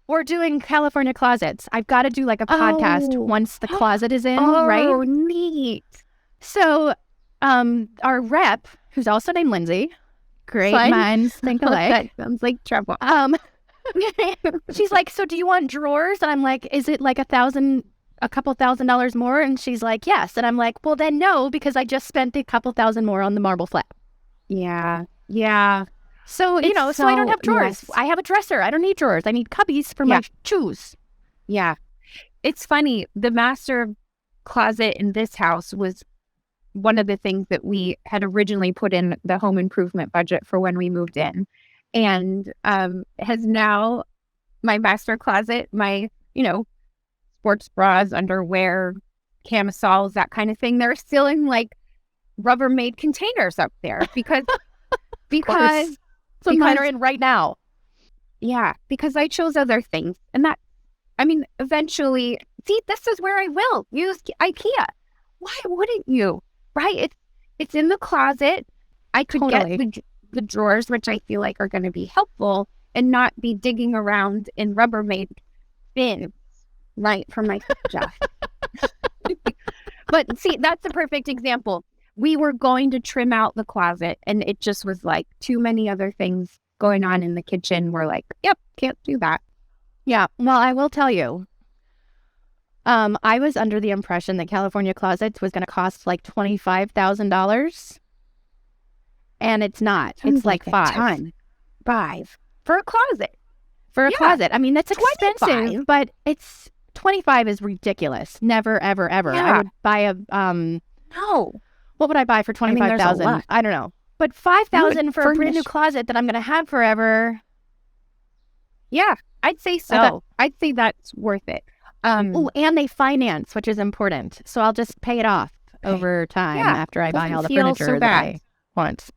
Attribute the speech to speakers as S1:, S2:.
S1: We're doing California closets. I've got to do like a podcast once the closet is in, right?
S2: Oh, neat.
S1: So our rep, who's also named Lindsay, great minds think alike.
S2: That sounds like trouble.
S1: She's like, so do you want drawers? And I'm like, is it like a couple $1,000 more? And she's like, yes. And I'm like, well, then no, because I just spent a couple $1,000 more on the marble slab.
S2: Yeah. Yeah.
S1: So, so I don't have drawers.
S2: Yes.
S1: I have a dresser. I don't need drawers. I need cubbies for my shoes.
S2: Yeah. It's funny. The master closet in this house was one of the things that we had originally put in the home improvement budget for when we moved in. And has now my master closet, my, sports bras, underwear, camisoles, that kind of thing, they're still in like Rubbermaid containers up there because
S1: mine are in right now.
S2: Yeah, because I chose other things. And eventually, see, this is where I will use IKEA. Why wouldn't you? Right? It's in the closet. I could get the drawers, which I feel like are going to be helpful, and not be digging around in Rubbermaid bins, right, for my stuff. But see, that's a perfect example. We were going to trim out the closet, and it just was like too many other things going on in the kitchen. We're like, yep, can't do that.
S1: Yeah. Well, I will tell you, I was under the impression that California Closets was going to cost like $25,000. And it's not. It's like $5,000.
S2: $5,000 for a closet.
S1: For a closet. I mean, that's expensive,
S2: 25.
S1: but it's $25,000 is ridiculous. Never, ever, ever.
S2: Yeah.
S1: I would buy a
S2: No.
S1: What would I buy for $25,000? I don't know. But $5,000 for a brand new closet that I'm going to have forever.
S2: Yeah, I'd say so. I'd say that's worth it.
S1: And they finance, which is important. So I'll just pay it off over time after I buy all the furniture that I want.